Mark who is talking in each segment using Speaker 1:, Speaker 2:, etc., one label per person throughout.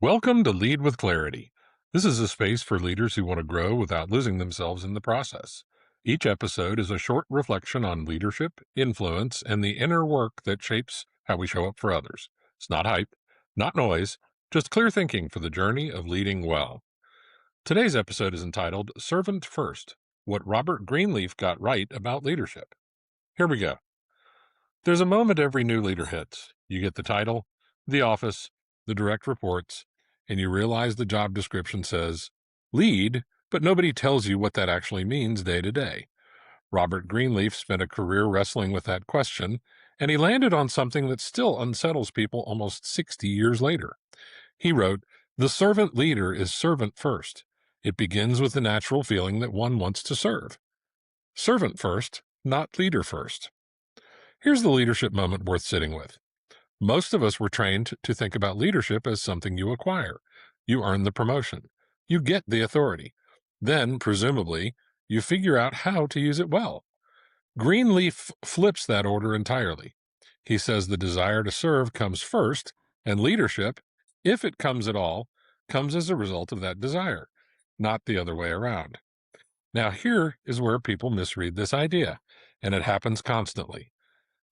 Speaker 1: Welcome to Lead with Clarity. This is a space for leaders who want to grow without losing themselves in the process. Each episode is a short reflection on leadership, influence, and the inner work that shapes how we show up for others. It's not hype, not noise, just clear thinking for the journey of leading well. Today's episode is entitled Servant First: What Robert Greenleaf Got Right About Leadership. Here we go. There's a moment every new leader hits. You get the title, the office, the direct reports, and you realize the job description says lead, but nobody tells you what that actually means day to day. Robert Greenleaf spent a career wrestling with that question, and he landed on something that still unsettles people almost 60 years later. He wrote, "The servant leader is servant first. It begins with the natural feeling that one wants to serve. Servant first, not leader first." Here's the leadership moment worth sitting with. Most of us were trained to think about leadership as something you acquire. You earn the promotion. You get the authority. Then, presumably, you figure out how to use it well. Greenleaf flips that order entirely. He says the desire to serve comes first, and leadership, if it comes at all, comes as a result of that desire, not the other way around. Now, here is where people misread this idea, and it happens constantly.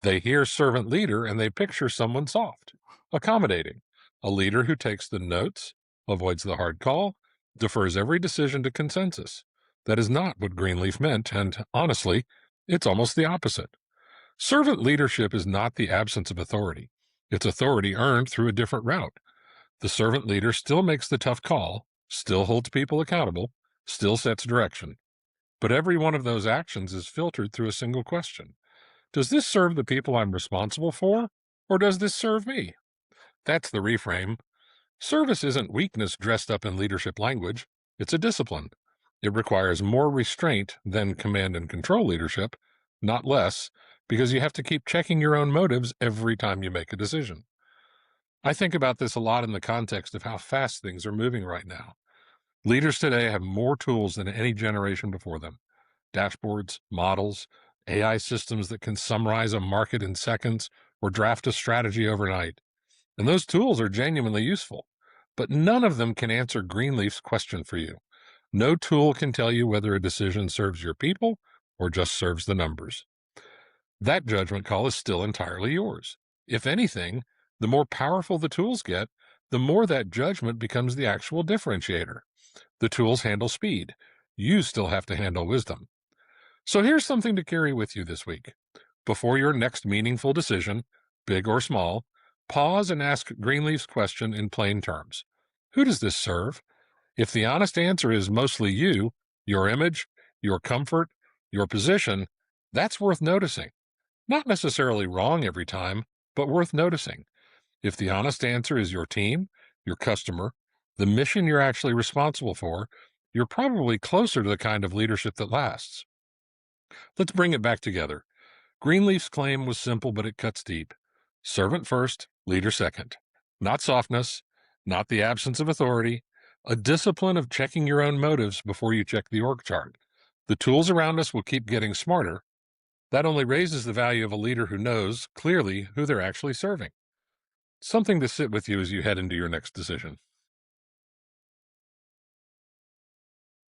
Speaker 1: They hear servant leader and they picture someone soft, accommodating, a leader who takes the notes, avoids the hard call, defers every decision to consensus. That is not what Greenleaf meant, and honestly, it's almost the opposite. Servant leadership is not the absence of authority. It's authority earned through a different route. The servant leader still makes the tough call, still holds people accountable, still sets direction. But every one of those actions is filtered through a single question. Does this serve the people I'm responsible for, or does this serve me? That's the reframe. Service isn't weakness dressed up in leadership language. It's a discipline. It requires more restraint than command and control leadership, not less, because you have to keep checking your own motives every time you make a decision. I think about this a lot in the context of how fast things are moving right now. Leaders today have more tools than any generation before them. Dashboards, models, AI systems that can summarize a market in seconds or draft a strategy overnight. And those tools are genuinely useful, but none of them can answer Greenleaf's question for you. No tool can tell you whether a decision serves your people or just serves the numbers. That judgment call is still entirely yours. If anything, the more powerful the tools get, the more that judgment becomes the actual differentiator. The tools handle speed. You still have to handle wisdom. So here's something to carry with you this week. Before your next meaningful decision, big or small, pause and ask Greenleaf's question in plain terms. Who does this serve? If the honest answer is mostly you, your image, your comfort, your position, that's worth noticing. Not necessarily wrong every time, but worth noticing. If the honest answer is your team, your customer, the mission you're actually responsible for, you're probably closer to the kind of leadership that lasts. Let's bring it back together. Greenleaf's claim was simple, but it cuts deep. Servant first, leader second. Not softness, not the absence of authority, a discipline of checking your own motives before you check the org chart. The tools around us will keep getting smarter. That only raises the value of a leader who knows clearly who they're actually serving. Something to sit with you as you head into your next decision.